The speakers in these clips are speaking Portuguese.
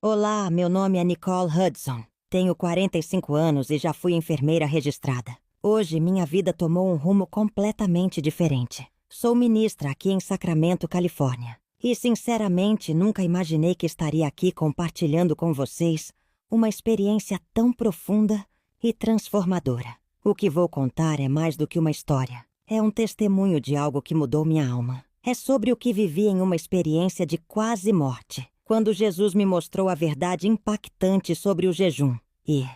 Olá, meu nome é Nicole Hudson. Tenho 45 anos e já fui enfermeira registrada. Hoje, minha vida tomou um rumo completamente diferente. Sou ministra aqui em Sacramento, Califórnia. E, sinceramente, nunca imaginei que estaria aqui compartilhando com vocês uma experiência tão profunda e transformadora. O que vou contar é mais do que uma história. É um testemunho de algo que mudou minha alma. É sobre o que vivi em uma experiência de quase morte, quando Jesus me mostrou a verdade impactante sobre o jejum. E,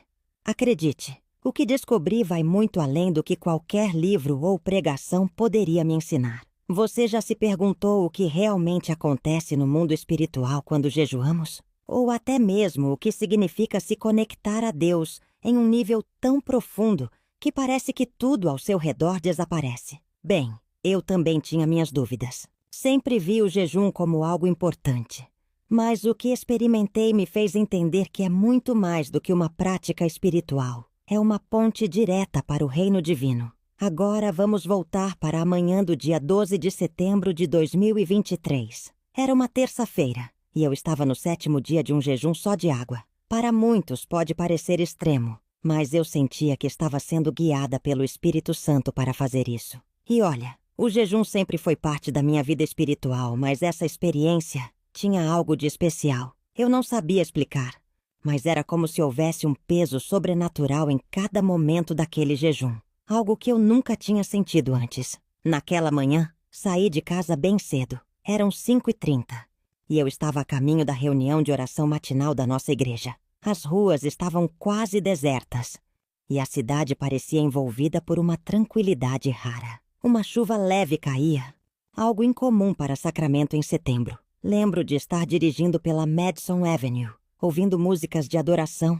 acredite, o que descobri vai muito além do que qualquer livro ou pregação poderia me ensinar. Você já se perguntou o que realmente acontece no mundo espiritual quando jejuamos? Ou até mesmo o que significa se conectar a Deus em um nível tão profundo que parece que tudo ao seu redor desaparece? Bem, eu também tinha minhas dúvidas. Sempre vi o jejum como algo importante. Mas o que experimentei me fez entender que é muito mais do que uma prática espiritual. É uma ponte direta para o reino divino. Agora vamos voltar para a manhã do dia 12 de setembro de 2023. Era uma terça-feira e eu estava no 7º dia de um jejum só de água. Para muitos pode parecer extremo, mas eu sentia que estava sendo guiada pelo Espírito Santo para fazer isso. E olha, o jejum sempre foi parte da minha vida espiritual, mas essa experiência tinha algo de especial. Eu não sabia explicar, mas era como se houvesse um peso sobrenatural em cada momento daquele jejum. Algo que eu nunca tinha sentido antes. Naquela manhã, saí de casa bem cedo. Eram 5h30. E eu estava a caminho da reunião de oração matinal da nossa igreja. As ruas estavam quase desertas. E a cidade parecia envolvida por uma tranquilidade rara. Uma chuva leve caía. Algo incomum para Sacramento em setembro. Lembro de estar dirigindo pela Madison Avenue, ouvindo músicas de adoração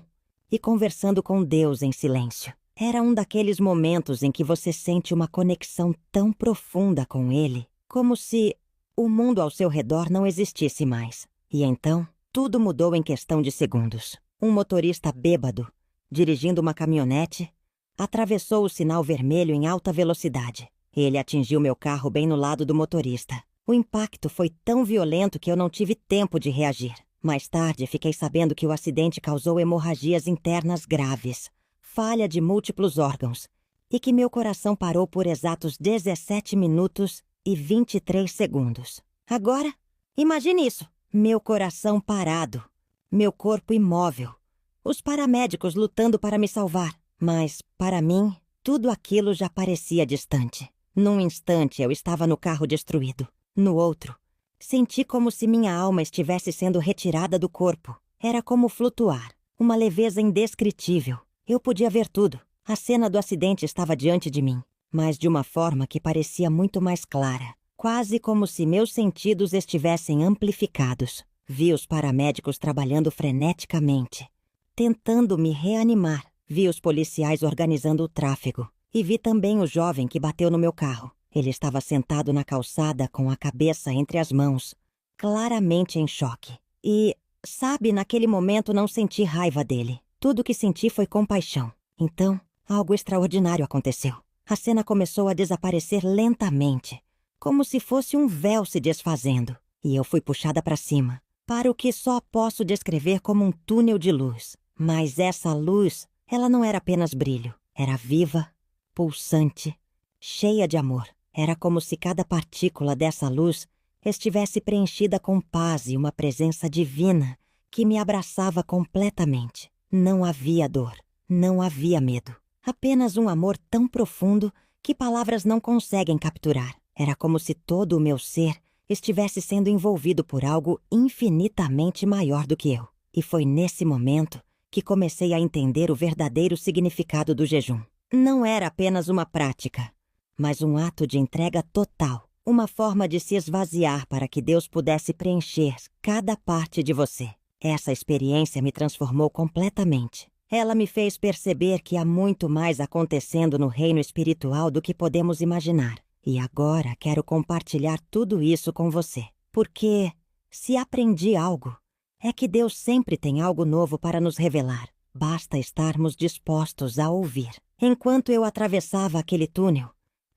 e conversando com Deus em silêncio. Era um daqueles momentos em que você sente uma conexão tão profunda com Ele, como se o mundo ao seu redor não existisse mais. E então, tudo mudou em questão de segundos. Um motorista bêbado, dirigindo uma caminhonete, atravessou o sinal vermelho em alta velocidade. Ele atingiu meu carro bem no lado do motorista. O impacto foi tão violento que eu não tive tempo de reagir. Mais tarde, fiquei sabendo que o acidente causou hemorragias internas graves, falha de múltiplos órgãos, e que meu coração parou por exatos 17 minutos e 23 segundos. Agora, imagine isso. Meu coração parado, meu corpo imóvel, os paramédicos lutando para me salvar. Mas, para mim, tudo aquilo já parecia distante. Num instante, eu estava no carro destruído. No outro, senti como se minha alma estivesse sendo retirada do corpo. Era como flutuar, uma leveza indescritível. Eu podia ver tudo. A cena do acidente estava diante de mim, mas de uma forma que parecia muito mais clara, quase como se meus sentidos estivessem amplificados. Vi os paramédicos trabalhando freneticamente, tentando me reanimar. Vi os policiais organizando o tráfego e vi também o jovem que bateu no meu carro. Ele estava sentado na calçada com a cabeça entre as mãos, claramente em choque. E, sabe, naquele momento não senti raiva dele. Tudo o que senti foi compaixão. Então, algo extraordinário aconteceu. A cena começou a desaparecer lentamente, como se fosse um véu se desfazendo. E eu fui puxada para cima, para o que só posso descrever como um túnel de luz. Mas essa luz, ela não era apenas brilho. Era viva, pulsante, cheia de amor. Era como se cada partícula dessa luz estivesse preenchida com paz e uma presença divina que me abraçava completamente. Não havia dor, não havia medo. Apenas um amor tão profundo que palavras não conseguem capturar. Era como se todo o meu ser estivesse sendo envolvido por algo infinitamente maior do que eu. E foi nesse momento que comecei a entender o verdadeiro significado do jejum. Não era apenas uma prática, mas um ato de entrega total. Uma forma de se esvaziar para que Deus pudesse preencher cada parte de você. Essa experiência me transformou completamente. Ela me fez perceber que há muito mais acontecendo no reino espiritual do que podemos imaginar. E agora quero compartilhar tudo isso com você. Porque, se aprendi algo, é que Deus sempre tem algo novo para nos revelar. Basta estarmos dispostos a ouvir. Enquanto eu atravessava aquele túnel,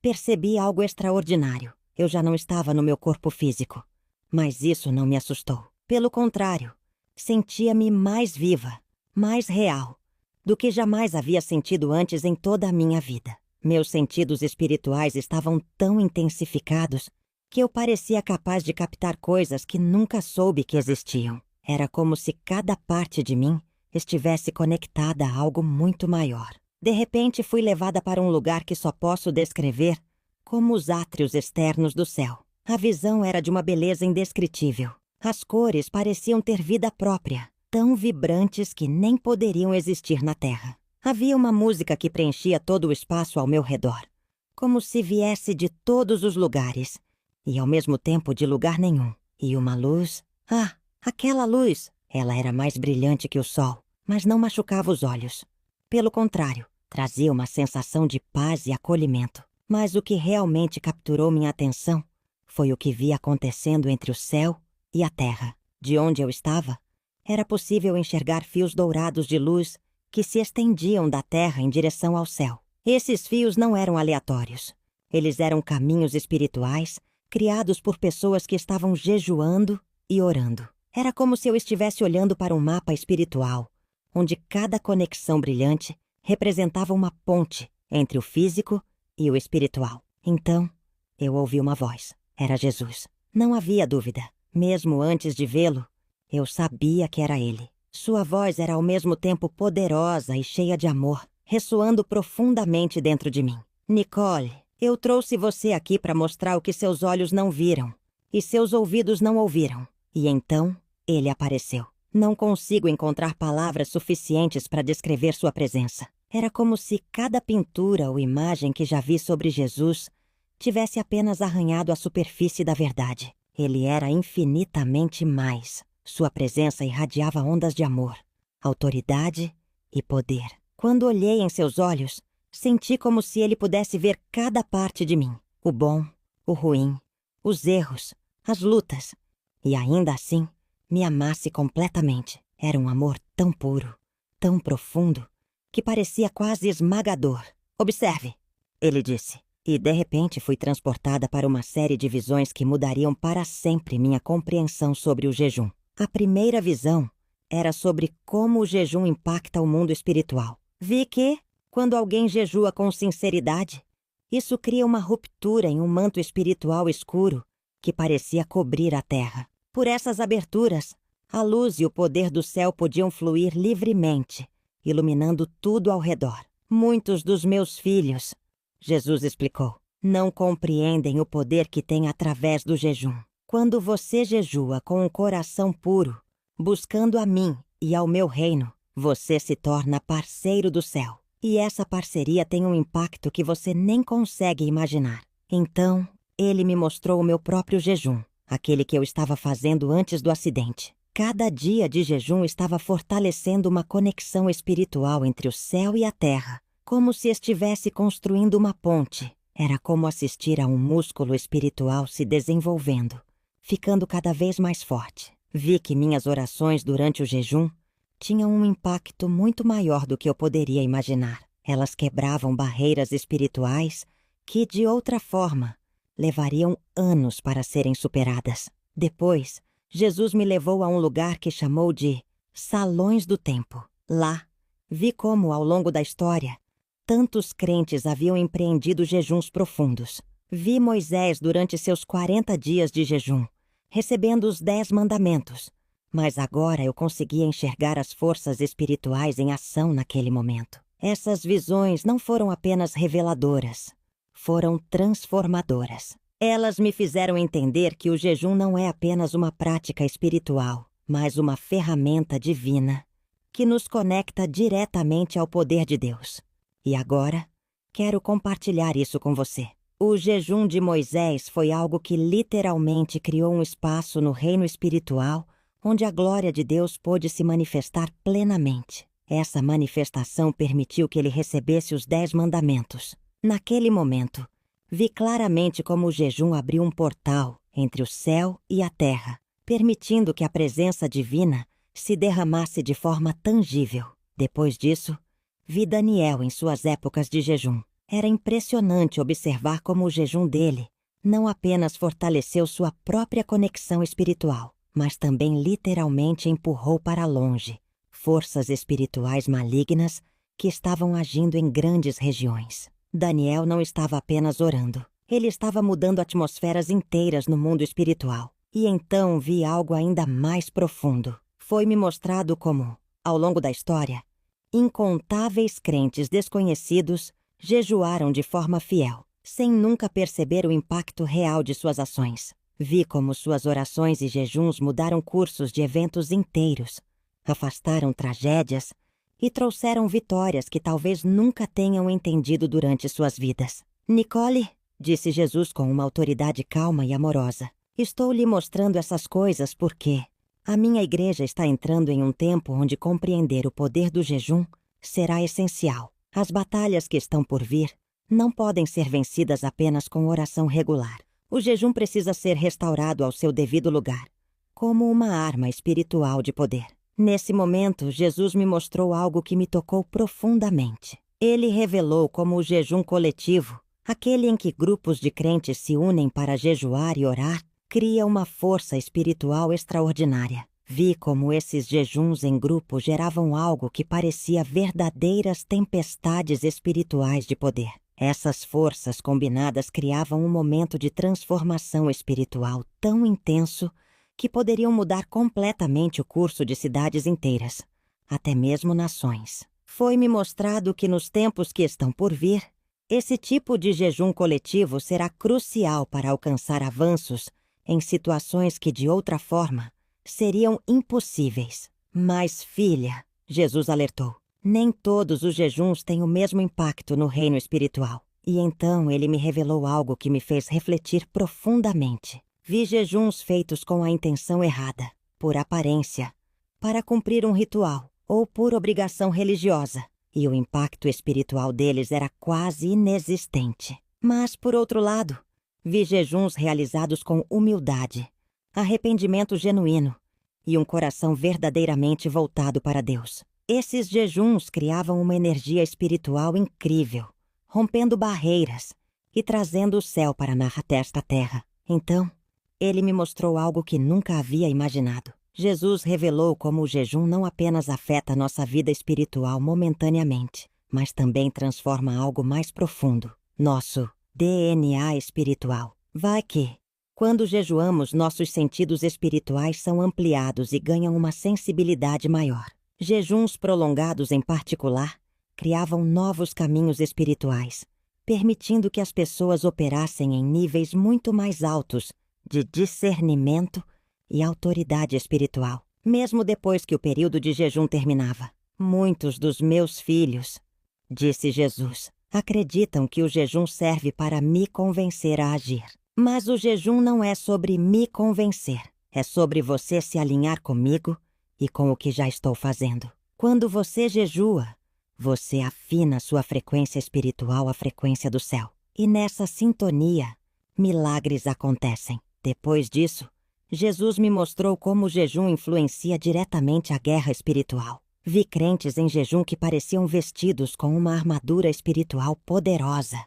percebi algo extraordinário. Eu já não estava no meu corpo físico. Mas isso não me assustou. Pelo contrário, Sentia-me mais viva, mais real, do que jamais havia sentido antes em toda a minha vida. Meus sentidos espirituais estavam tão intensificados que eu parecia capaz de captar coisas que nunca soube que existiam. Era como se cada parte de mim estivesse conectada a algo muito maior. De repente, fui levada para um lugar que só posso descrever como os átrios externos do céu. A visão era de uma beleza indescritível. As cores pareciam ter vida própria, tão vibrantes que nem poderiam existir na Terra. Havia uma música que preenchia todo o espaço ao meu redor, como se viesse de todos os lugares, e ao mesmo tempo de lugar nenhum. E uma luz... aquela luz! Ela era mais brilhante que o sol, mas não machucava os olhos. Pelo contrário, trazia uma sensação de paz e acolhimento. Mas o que realmente capturou minha atenção foi o que vi acontecendo entre o céu e a terra. De onde eu estava, era possível enxergar fios dourados de luz que se estendiam da terra em direção ao céu. Esses fios não eram aleatórios. Eles eram caminhos espirituais criados por pessoas que estavam jejuando e orando. Era como se eu estivesse olhando para um mapa espiritual, onde cada conexão brilhante representava uma ponte entre o físico e o espiritual. Então, eu ouvi uma voz. Era Jesus. Não havia dúvida. Mesmo antes de vê-lo, eu sabia que era ele. Sua voz era ao mesmo tempo poderosa e cheia de amor, ressoando profundamente dentro de mim. Nicole, eu trouxe você aqui para mostrar o que seus olhos não viram e seus ouvidos não ouviram. E então, ele apareceu. Não consigo encontrar palavras suficientes para descrever sua presença. Era como se cada pintura ou imagem que já vi sobre Jesus tivesse apenas arranhado a superfície da verdade. Ele era infinitamente mais. Sua presença irradiava ondas de amor, autoridade e poder. Quando olhei em seus olhos, senti como se ele pudesse ver cada parte de mim. O bom, o ruim, os erros, as lutas. E ainda assim, me amasse completamente. Era um amor tão puro, tão profundo, que parecia quase esmagador. Observe, ele disse. E de repente fui transportada para uma série de visões que mudariam para sempre minha compreensão sobre o jejum. A primeira visão era sobre como o jejum impacta o mundo espiritual. Vi que, quando alguém jejua com sinceridade, isso cria uma ruptura em um manto espiritual escuro que parecia cobrir a terra. Por essas aberturas, a luz e o poder do céu podiam fluir livremente, iluminando tudo ao redor. Muitos dos meus filhos, Jesus explicou, não compreendem o poder que tem através do jejum. Quando você jejua com um coração puro, buscando a mim e ao meu reino, você se torna parceiro do céu. E essa parceria tem um impacto que você nem consegue imaginar. Então, ele me mostrou o meu próprio jejum, aquele que eu estava fazendo antes do acidente. Cada dia de jejum estava fortalecendo uma conexão espiritual entre o céu e a terra, como se estivesse construindo uma ponte. Era como assistir a um músculo espiritual se desenvolvendo, ficando cada vez mais forte. Vi que minhas orações durante o jejum tinham um impacto muito maior do que eu poderia imaginar. Elas quebravam barreiras espirituais que, de outra forma, levariam anos para serem superadas. Depois, Jesus me levou a um lugar que chamou de Salões do Tempo. Lá, vi como, ao longo da história, tantos crentes haviam empreendido jejuns profundos. Vi Moisés durante seus 40 dias de jejum, recebendo os 10 mandamentos. Mas agora eu conseguia enxergar as forças espirituais em ação naquele momento. Essas visões não foram apenas reveladoras, foram transformadoras. Elas me fizeram entender que o jejum não é apenas uma prática espiritual, mas uma ferramenta divina que nos conecta diretamente ao poder de Deus. E agora, quero compartilhar isso com você. O jejum de Moisés foi algo que literalmente criou um espaço no reino espiritual onde a glória de Deus pôde se manifestar plenamente. Essa manifestação permitiu que ele recebesse os 10 mandamentos. Naquele momento, vi claramente como o jejum abriu um portal entre o céu e a terra, permitindo que a presença divina se derramasse de forma tangível. Depois disso, vi Daniel em suas épocas de jejum. Era impressionante observar como o jejum dele não apenas fortaleceu sua própria conexão espiritual, mas também literalmente empurrou para longe forças espirituais malignas que estavam agindo em grandes regiões. Daniel não estava apenas orando. Ele estava mudando atmosferas inteiras no mundo espiritual. E então vi algo ainda mais profundo. Foi-me mostrado como, ao longo da história, incontáveis crentes desconhecidos jejuaram de forma fiel, sem nunca perceber o impacto real de suas ações. Vi como suas orações e jejuns mudaram cursos de eventos inteiros, afastaram tragédias e trouxeram vitórias que talvez nunca tenham entendido durante suas vidas. Nicole, disse Jesus com uma autoridade calma e amorosa, estou lhe mostrando essas coisas porque a minha igreja está entrando em um tempo onde compreender o poder do jejum será essencial. As batalhas que estão por vir não podem ser vencidas apenas com oração regular. O jejum precisa ser restaurado ao seu devido lugar, como uma arma espiritual de poder. Nesse momento, Jesus me mostrou algo que me tocou profundamente. Ele revelou como o jejum coletivo, aquele em que grupos de crentes se unem para jejuar e orar, cria uma força espiritual extraordinária. Vi como esses jejuns em grupo geravam algo que parecia verdadeiras tempestades espirituais de poder. Essas forças combinadas criavam um momento de transformação espiritual tão intenso que poderiam mudar completamente o curso de cidades inteiras, até mesmo nações. Foi-me mostrado que nos tempos que estão por vir, esse tipo de jejum coletivo será crucial para alcançar avanços em situações que, de outra forma, seriam impossíveis. Mas, filha, Jesus alertou, nem todos os jejuns têm o mesmo impacto no reino espiritual. E então ele me revelou algo que me fez refletir profundamente. Vi jejuns feitos com a intenção errada, por aparência, para cumprir um ritual ou por obrigação religiosa, e o impacto espiritual deles era quase inexistente. Mas, por outro lado, vi jejuns realizados com humildade, arrependimento genuíno e um coração verdadeiramente voltado para Deus. Esses jejuns criavam uma energia espiritual incrível, rompendo barreiras e trazendo o céu para desta terra. Então, ele me mostrou algo que nunca havia imaginado. Jesus revelou como o jejum não apenas afeta nossa vida espiritual momentaneamente, mas também transforma algo mais profundo, nosso DNA espiritual. Vai que, quando jejuamos, nossos sentidos espirituais são ampliados e ganham uma sensibilidade maior. Jejuns prolongados, em particular, criavam novos caminhos espirituais, permitindo que as pessoas operassem em níveis muito mais altos de discernimento e autoridade espiritual. Mesmo depois que o período de jejum terminava, muitos dos meus filhos, disse Jesus, acreditam que o jejum serve para me convencer a agir. Mas o jejum não é sobre me convencer, é sobre você se alinhar comigo e com o que já estou fazendo. Quando você jejua, você afina sua frequência espiritual à frequência do céu. E nessa sintonia, milagres acontecem. Depois disso, Jesus me mostrou como o jejum influencia diretamente a guerra espiritual. Vi crentes em jejum que pareciam vestidos com uma armadura espiritual poderosa,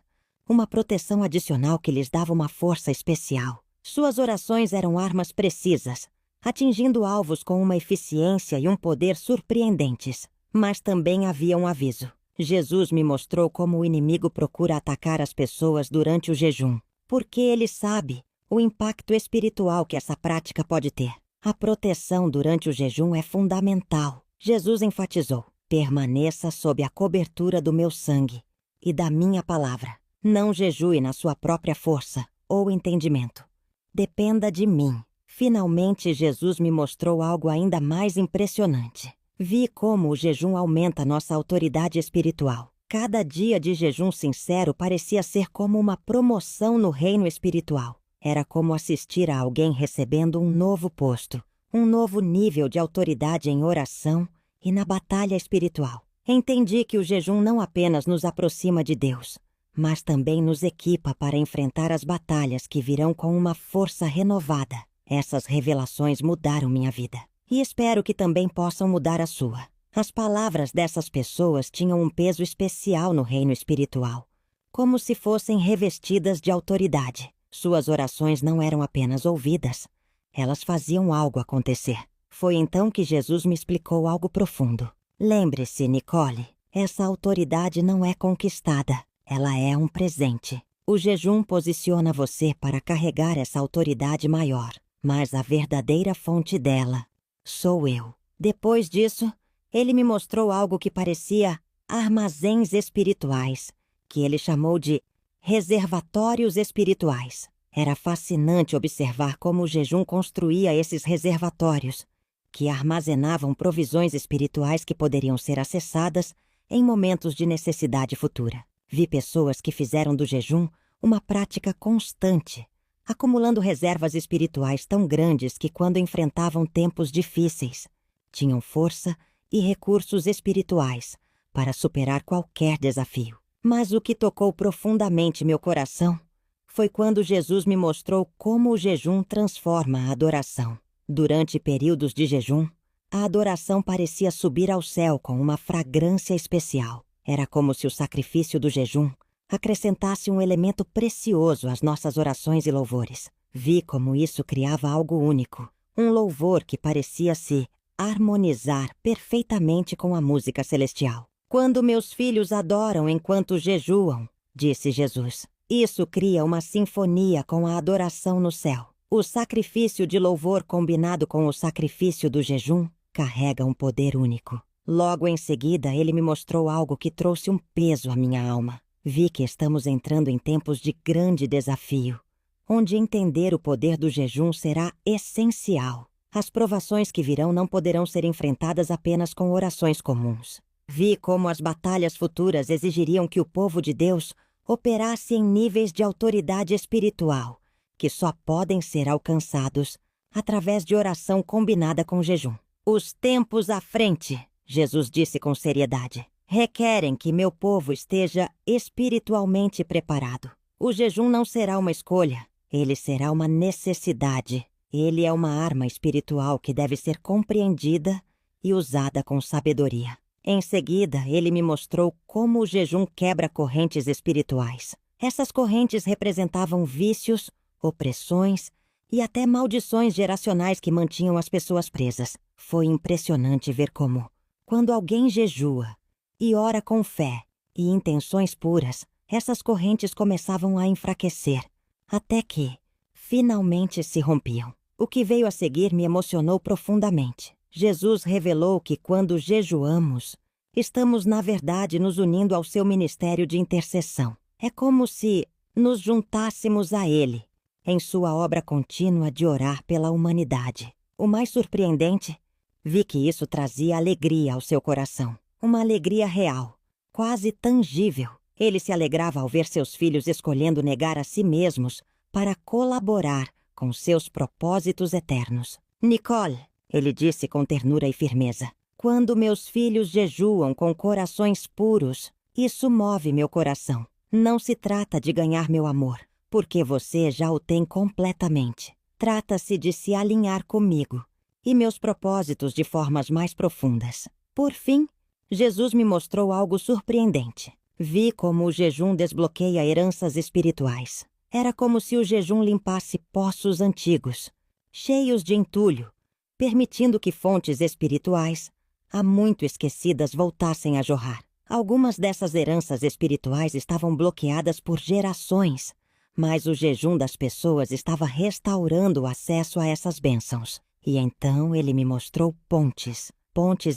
uma proteção adicional que lhes dava uma força especial. Suas orações eram armas precisas, atingindo alvos com uma eficiência e um poder surpreendentes. Mas também havia um aviso. Jesus me mostrou como o inimigo procura atacar as pessoas durante o jejum, porque ele sabe o impacto espiritual que essa prática pode ter. A proteção durante o jejum é fundamental. Jesus enfatizou: permaneça sob a cobertura do meu sangue e da minha palavra. Não jejue na sua própria força ou entendimento. Dependa de mim. Finalmente, Jesus me mostrou algo ainda mais impressionante. Vi como o jejum aumenta nossa autoridade espiritual. Cada dia de jejum sincero parecia ser como uma promoção no reino espiritual. Era como assistir a alguém recebendo um novo posto, um novo nível de autoridade em oração e na batalha espiritual. Entendi que o jejum não apenas nos aproxima de Deus, mas também nos equipa para enfrentar as batalhas que virão com uma força renovada. Essas revelações mudaram minha vida. E espero que também possam mudar a sua. As palavras dessas pessoas tinham um peso especial no reino espiritual, como se fossem revestidas de autoridade. Suas orações não eram apenas ouvidas, Elas faziam algo acontecer. Foi então que Jesus me explicou algo profundo. Lembre-se, Nicole, essa autoridade não é conquistada. Ela é um presente. O jejum posiciona você para carregar essa autoridade maior, mas a verdadeira fonte dela sou eu. Depois disso, ele me mostrou algo que parecia armazéns espirituais, que ele chamou de reservatórios espirituais. Era fascinante observar como o jejum construía esses reservatórios, que armazenavam provisões espirituais que poderiam ser acessadas em momentos de necessidade futura. Vi pessoas que fizeram do jejum uma prática constante, acumulando reservas espirituais tão grandes que, quando enfrentavam tempos difíceis, tinham força e recursos espirituais para superar qualquer desafio. Mas o que tocou profundamente meu coração foi quando Jesus me mostrou como o jejum transforma a adoração. Durante períodos de jejum, a adoração parecia subir ao céu com uma fragrância especial. Era como se o sacrifício do jejum acrescentasse um elemento precioso às nossas orações e louvores. Vi como isso criava algo único, um louvor que parecia se harmonizar perfeitamente com a música celestial. Quando meus filhos adoram enquanto jejuam, disse Jesus, isso cria uma sinfonia com a adoração no céu. O sacrifício de louvor combinado com o sacrifício do jejum carrega um poder único. Logo em seguida, ele me mostrou algo que trouxe um peso à minha alma. Vi que estamos entrando em tempos de grande desafio, onde entender o poder do jejum será essencial. As provações que virão não poderão ser enfrentadas apenas com orações comuns. Vi como as batalhas futuras exigiriam que o povo de Deus operasse em níveis de autoridade espiritual, que só podem ser alcançados através de oração combinada com jejum. Os tempos à frente, Jesus disse com seriedade, requerem que meu povo esteja espiritualmente preparado. O jejum não será uma escolha, ele será uma necessidade. Ele é uma arma espiritual que deve ser compreendida e usada com sabedoria. Em seguida, ele me mostrou como o jejum quebra correntes espirituais. Essas correntes representavam vícios, opressões e até maldições geracionais que mantinham as pessoas presas. Foi impressionante ver como, quando alguém jejua e ora com fé e intenções puras, essas correntes começavam a enfraquecer, até que, finalmente, se rompiam. O que veio a seguir me emocionou profundamente. Jesus revelou que, quando jejuamos, estamos, na verdade, nos unindo ao seu ministério de intercessão. É como se nos juntássemos a Ele, em sua obra contínua de orar pela humanidade. O mais surpreendente, vi que isso trazia alegria ao seu coração. Uma alegria real, quase tangível. Ele se alegrava ao ver seus filhos escolhendo negar a si mesmos para colaborar com seus propósitos eternos. Nicole, ele disse com ternura e firmeza, quando meus filhos jejuam com corações puros, isso move meu coração. Não se trata de ganhar meu amor, porque você já o tem completamente. Trata-se de se alinhar comigo e meus propósitos de formas mais profundas. Por fim, Jesus me mostrou algo surpreendente. Vi como o jejum desbloqueia heranças espirituais. Era como se o jejum limpasse poços antigos, cheios de entulho, permitindo que fontes espirituais, há muito esquecidas, voltassem a jorrar. Algumas dessas heranças espirituais estavam bloqueadas por gerações, mas o jejum das pessoas estava restaurando o acesso a essas bênçãos. E então ele me mostrou pontes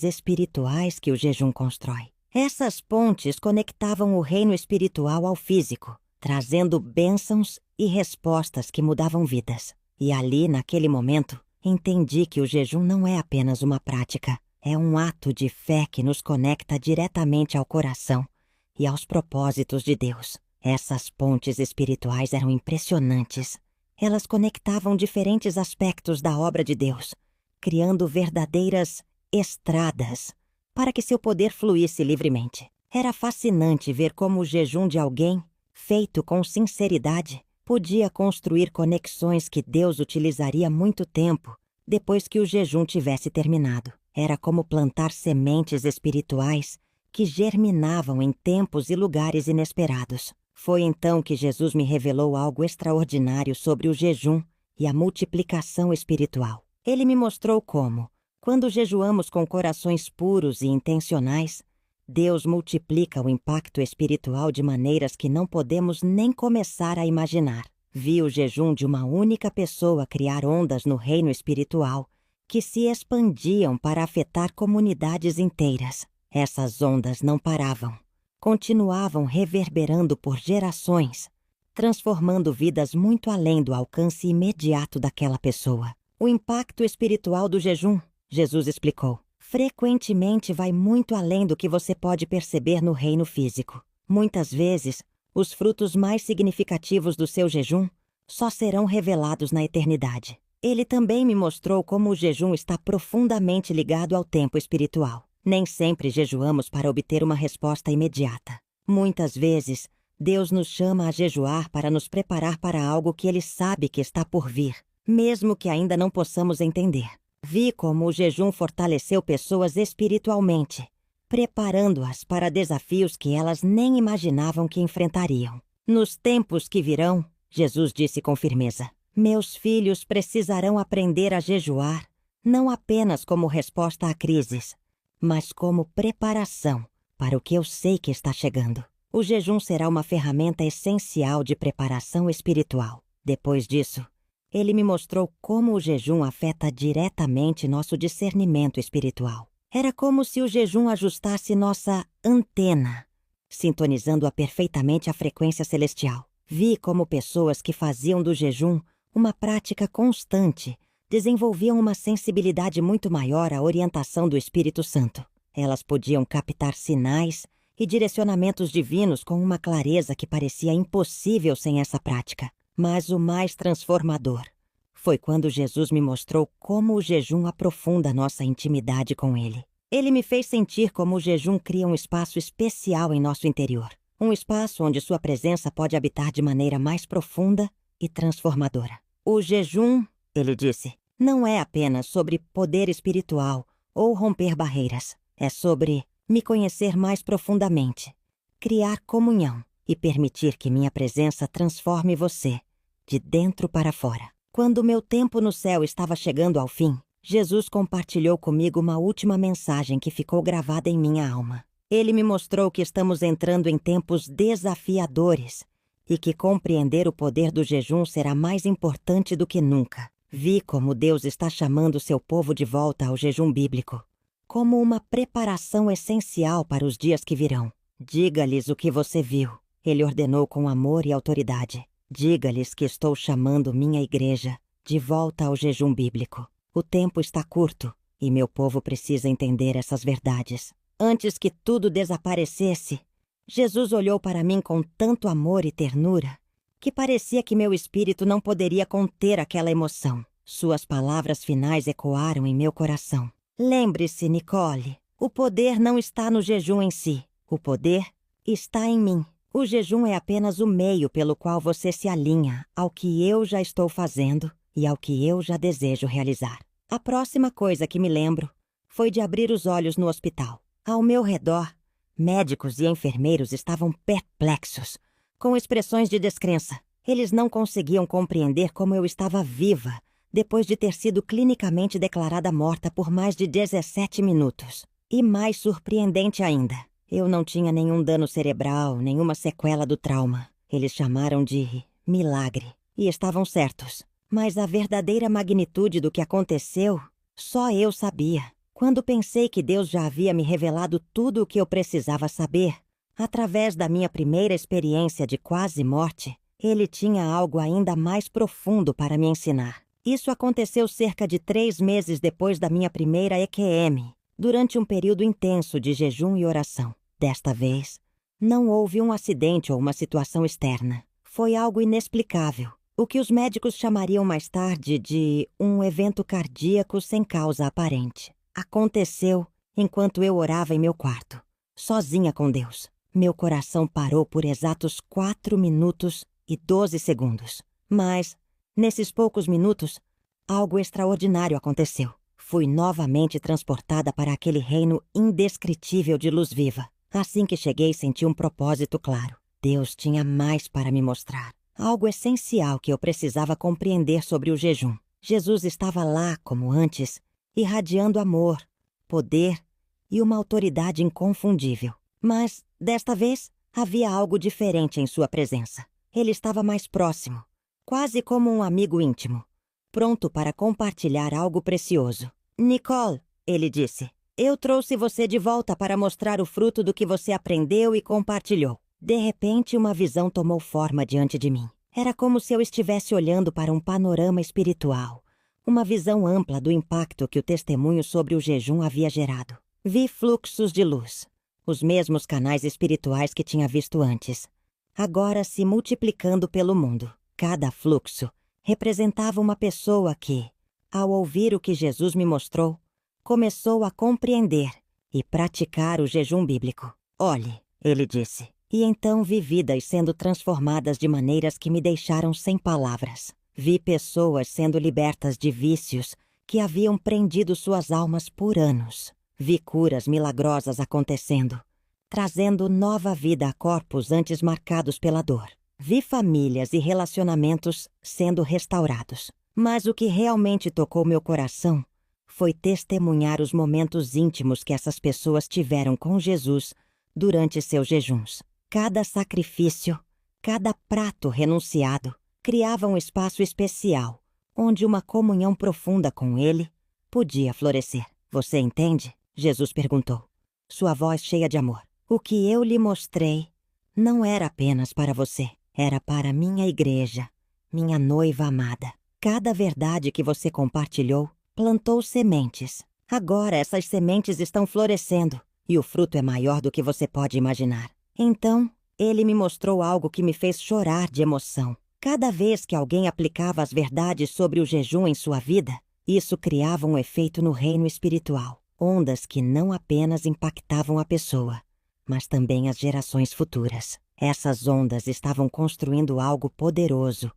espirituais que o jejum constrói. Essas pontes conectavam o reino espiritual ao físico, trazendo bênçãos e respostas que mudavam vidas. E ali, naquele momento, entendi que o jejum não é apenas uma prática, é um ato de fé que nos conecta diretamente ao coração e aos propósitos de Deus. Essas pontes espirituais eram impressionantes. Elas conectavam diferentes aspectos da obra de Deus, criando verdadeiras estradas para que seu poder fluísse livremente. Era fascinante ver como o jejum de alguém, feito com sinceridade, podia construir conexões que Deus utilizaria muito tempo depois que o jejum tivesse terminado. Era como plantar sementes espirituais que germinavam em tempos e lugares inesperados. Foi então que Jesus me revelou algo extraordinário sobre o jejum e a multiplicação espiritual. Ele me mostrou como, quando jejuamos com corações puros e intencionais, Deus multiplica o impacto espiritual de maneiras que não podemos nem começar a imaginar. Vi o jejum de uma única pessoa criar ondas no reino espiritual que se expandiam para afetar comunidades inteiras. Essas ondas não paravam. Continuavam reverberando por gerações, transformando vidas muito além do alcance imediato daquela pessoa. O impacto espiritual do jejum, Jesus explicou, frequentemente vai muito além do que você pode perceber no reino físico. Muitas vezes, os frutos mais significativos do seu jejum só serão revelados na eternidade. Ele também me mostrou como o jejum está profundamente ligado ao tempo espiritual. Nem sempre jejuamos para obter uma resposta imediata. Muitas vezes, Deus nos chama a jejuar para nos preparar para algo que Ele sabe que está por vir, mesmo que ainda não possamos entender. Vi como o jejum fortaleceu pessoas espiritualmente, preparando-as para desafios que elas nem imaginavam que enfrentariam. Nos tempos que virão, Jesus disse com firmeza, meus filhos precisarão aprender a jejuar, não apenas como resposta a crises, mas como preparação para o que eu sei que está chegando. O jejum será uma ferramenta essencial de preparação espiritual. Depois disso, ele me mostrou como o jejum afeta diretamente nosso discernimento espiritual. Era como se o jejum ajustasse nossa antena, sintonizando-a perfeitamente à frequência celestial. Vi como pessoas que faziam do jejum uma prática constante desenvolviam uma sensibilidade muito maior à orientação do Espírito Santo. Elas podiam captar sinais e direcionamentos divinos com uma clareza que parecia impossível sem essa prática. Mas o mais transformador foi quando Jesus me mostrou como o jejum aprofunda nossa intimidade com Ele. Ele me fez sentir como o jejum cria um espaço especial em nosso interior. Um espaço onde sua presença pode habitar de maneira mais profunda e transformadora. O jejum, ele disse, não é apenas sobre poder espiritual ou romper barreiras. É sobre me conhecer mais profundamente, criar comunhão e permitir que minha presença transforme você, de dentro para fora. Quando meu tempo no céu estava chegando ao fim, Jesus compartilhou comigo uma última mensagem que ficou gravada em minha alma. Ele me mostrou que estamos entrando em tempos desafiadores e que compreender o poder do jejum será mais importante do que nunca. Vi como Deus está chamando seu povo de volta ao jejum bíblico, como uma preparação essencial para os dias que virão. Diga-lhes o que você viu, ele ordenou com amor e autoridade. Diga-lhes que estou chamando minha igreja de volta ao jejum bíblico. O tempo está curto e meu povo precisa entender essas verdades. Antes que tudo desaparecesse, Jesus olhou para mim com tanto amor e ternura que parecia que meu espírito não poderia conter aquela emoção. Suas palavras finais ecoaram em meu coração. Lembre-se, Nicole, o poder não está no jejum em si. O poder está em mim. O jejum é apenas o meio pelo qual você se alinha ao que eu já estou fazendo e ao que eu já desejo realizar. A próxima coisa que me lembro foi de abrir os olhos no hospital. Ao meu redor, médicos e enfermeiros estavam perplexos, com expressões de descrença. Eles não conseguiam compreender como eu estava viva depois de ter sido clinicamente declarada morta por mais de 17 minutos. E mais surpreendente ainda, eu não tinha nenhum dano cerebral, nenhuma sequela do trauma. Eles chamaram de milagre. E estavam certos. Mas a verdadeira magnitude do que aconteceu, só eu sabia. Quando pensei que Deus já havia me revelado tudo o que eu precisava saber, através da minha primeira experiência de quase morte, Ele tinha algo ainda mais profundo para me ensinar. Isso aconteceu cerca de 3 meses depois da minha primeira EQM, durante um período intenso de jejum e oração. Desta vez, não houve um acidente ou uma situação externa. Foi algo inexplicável, o que os médicos chamariam mais tarde de um evento cardíaco sem causa aparente. Aconteceu enquanto eu orava em meu quarto, sozinha com Deus. Meu coração parou por exatos 4 minutos e 12 segundos. Mas, nesses poucos minutos, algo extraordinário aconteceu. Fui novamente transportada para aquele reino indescritível de luz viva. Assim que cheguei, senti um propósito claro. Deus tinha mais para me mostrar. Algo essencial que eu precisava compreender sobre o jejum. Jesus estava lá, como antes, irradiando amor, poder e uma autoridade inconfundível. Mas, desta vez, havia algo diferente em sua presença. Ele estava mais próximo, quase como um amigo íntimo, pronto para compartilhar algo precioso. Nicole, ele disse, eu trouxe você de volta para mostrar o fruto do que você aprendeu e compartilhou. De repente, uma visão tomou forma diante de mim. Era como se eu estivesse olhando para um panorama espiritual, uma visão ampla do impacto que o testemunho sobre o jejum havia gerado. Vi fluxos de luz, os mesmos canais espirituais que tinha visto antes, agora se multiplicando pelo mundo. Cada fluxo representava uma pessoa que, ao ouvir o que Jesus me mostrou, começou a compreender e praticar o jejum bíblico. Olhe, ele disse, e então vi vidas sendo transformadas de maneiras que me deixaram sem palavras. Vi pessoas sendo libertas de vícios que haviam prendido suas almas por anos. Vi curas milagrosas acontecendo, trazendo nova vida a corpos antes marcados pela dor. Vi famílias e relacionamentos sendo restaurados. Mas o que realmente tocou meu coração foi testemunhar os momentos íntimos que essas pessoas tiveram com Jesus durante seus jejuns. Cada sacrifício, cada prato renunciado, criava um espaço especial, onde uma comunhão profunda com Ele podia florescer. Você entende? Jesus perguntou, sua voz cheia de amor. O que eu lhe mostrei não era apenas para você, era para minha igreja, minha noiva amada. Cada verdade que você compartilhou plantou sementes. Agora essas sementes estão florescendo e o fruto é maior do que você pode imaginar. Então, ele me mostrou algo que me fez chorar de emoção. Cada vez que alguém aplicava as verdades sobre o jejum em sua vida, isso criava um efeito no reino espiritual. Ondas que não apenas impactavam a pessoa, mas também as gerações futuras. Essas ondas estavam construindo algo poderoso,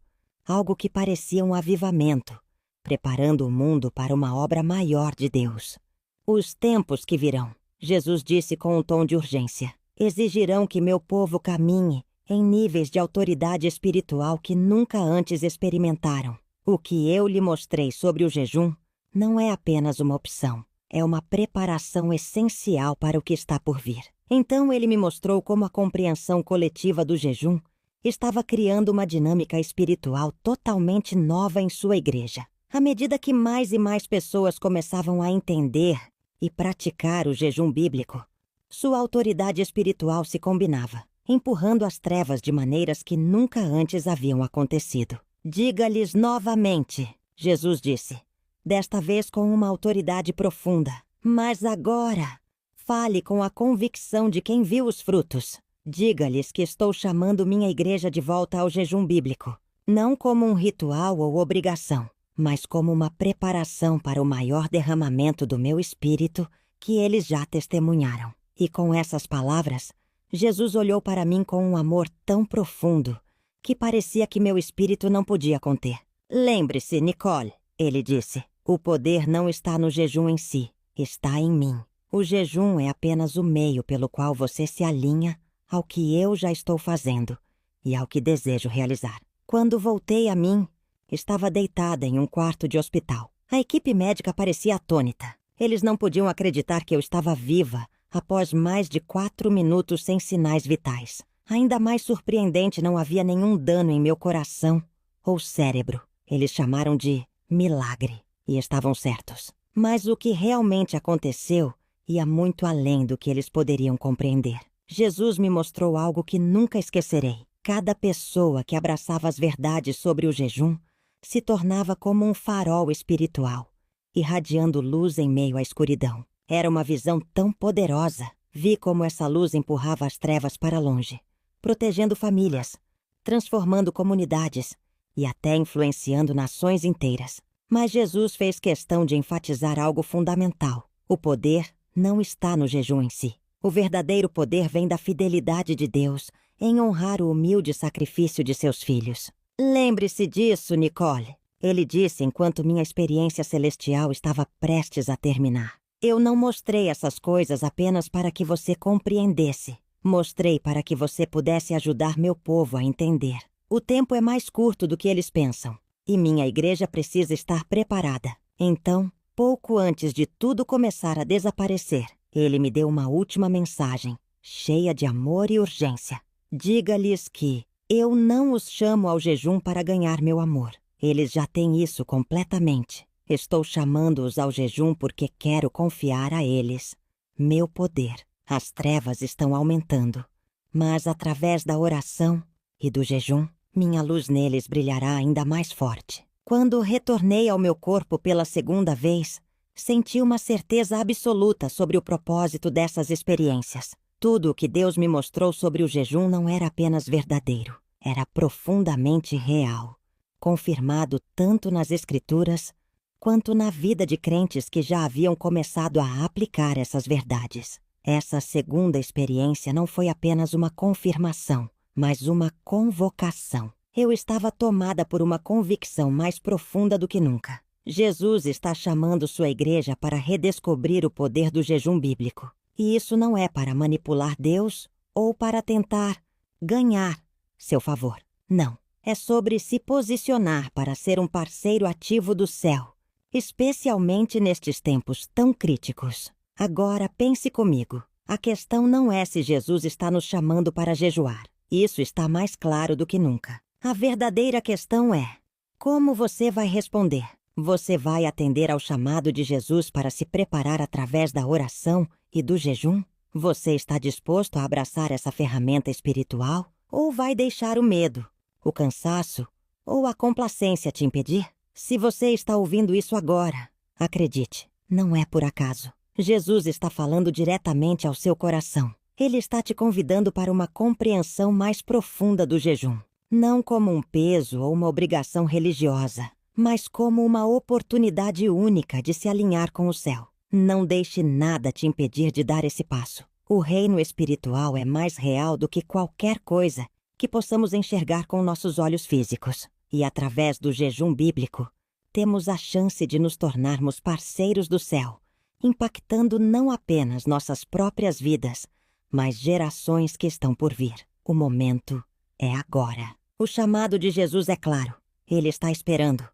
algo que parecia um avivamento, preparando o mundo para uma obra maior de Deus. Os tempos que virão, Jesus disse com um tom de urgência, exigirão que meu povo caminhe em níveis de autoridade espiritual que nunca antes experimentaram. O que eu lhe mostrei sobre o jejum não é apenas uma opção, é uma preparação essencial para o que está por vir. Então ele me mostrou como a compreensão coletiva do jejum estava criando uma dinâmica espiritual totalmente nova em sua igreja. À medida que mais e mais pessoas começavam a entender e praticar o jejum bíblico, sua autoridade espiritual se combinava, empurrando as trevas de maneiras que nunca antes haviam acontecido. Diga-lhes novamente, Jesus disse, desta vez com uma autoridade profunda. Mas agora, fale com a convicção de quem viu os frutos. Diga-lhes que estou chamando minha igreja de volta ao jejum bíblico, não como um ritual ou obrigação, mas como uma preparação para o maior derramamento do meu espírito que eles já testemunharam. E com essas palavras, Jesus olhou para mim com um amor tão profundo que parecia que meu espírito não podia conter. Lembre-se, Nicole, ele disse, o poder não está no jejum em si, está em mim. O jejum é apenas o meio pelo qual você se alinha ao que eu já estou fazendo e ao que desejo realizar. Quando voltei a mim, estava deitada em um quarto de hospital. A equipe médica parecia atônita. Eles não podiam acreditar que eu estava viva após mais de 4 minutos sem sinais vitais. Ainda mais surpreendente, não havia nenhum dano em meu coração ou cérebro. Eles chamaram de milagre e estavam certos. Mas o que realmente aconteceu ia muito além do que eles poderiam compreender. Jesus me mostrou algo que nunca esquecerei. Cada pessoa que abraçava as verdades sobre o jejum se tornava como um farol espiritual, irradiando luz em meio à escuridão. Era uma visão tão poderosa. Vi como essa luz empurrava as trevas para longe, protegendo famílias, transformando comunidades e até influenciando nações inteiras. Mas Jesus fez questão de enfatizar algo fundamental. O poder não está no jejum em si. O verdadeiro poder vem da fidelidade de Deus em honrar o humilde sacrifício de seus filhos. Lembre-se disso, Nicole, ele disse enquanto minha experiência celestial estava prestes a terminar. Eu não mostrei essas coisas apenas para que você compreendesse. Mostrei para que você pudesse ajudar meu povo a entender. O tempo é mais curto do que eles pensam, e minha igreja precisa estar preparada. Então, pouco antes de tudo começar a desaparecer, ele me deu uma última mensagem, cheia de amor e urgência. Diga-lhes que eu não os chamo ao jejum para ganhar meu amor. Eles já têm isso completamente. Estou chamando-os ao jejum porque quero confiar a eles meu poder. As trevas estão aumentando, mas através da oração e do jejum, minha luz neles brilhará ainda mais forte. Quando retornei ao meu corpo pela segunda vez, senti uma certeza absoluta sobre o propósito dessas experiências. Tudo o que Deus me mostrou sobre o jejum não era apenas verdadeiro, era profundamente real, confirmado tanto nas Escrituras quanto na vida de crentes que já haviam começado a aplicar essas verdades. Essa segunda experiência não foi apenas uma confirmação, mas uma convocação. Eu estava tomada por uma convicção mais profunda do que nunca. Jesus está chamando sua igreja para redescobrir o poder do jejum bíblico. E isso não é para manipular Deus ou para tentar ganhar seu favor. Não. É sobre se posicionar para ser um parceiro ativo do céu, especialmente nestes tempos tão críticos. Agora pense comigo. A questão não é se Jesus está nos chamando para jejuar. Isso está mais claro do que nunca. A verdadeira questão é: como você vai responder? Você vai atender ao chamado de Jesus para se preparar através da oração e do jejum? Você está disposto a abraçar essa ferramenta espiritual? Ou vai deixar o medo, o cansaço ou a complacência te impedir? Se você está ouvindo isso agora, acredite, não é por acaso. Jesus está falando diretamente ao seu coração. Ele está te convidando para uma compreensão mais profunda do jejum. Não como um peso ou uma obrigação religiosa, mas como uma oportunidade única de se alinhar com o céu. Não deixe nada te impedir de dar esse passo. O reino espiritual é mais real do que qualquer coisa que possamos enxergar com nossos olhos físicos. E através do jejum bíblico, temos a chance de nos tornarmos parceiros do céu, impactando não apenas nossas próprias vidas, mas gerações que estão por vir. O momento é agora. O chamado de Jesus é claro. Ele está esperando.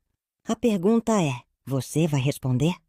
A pergunta é: você vai responder?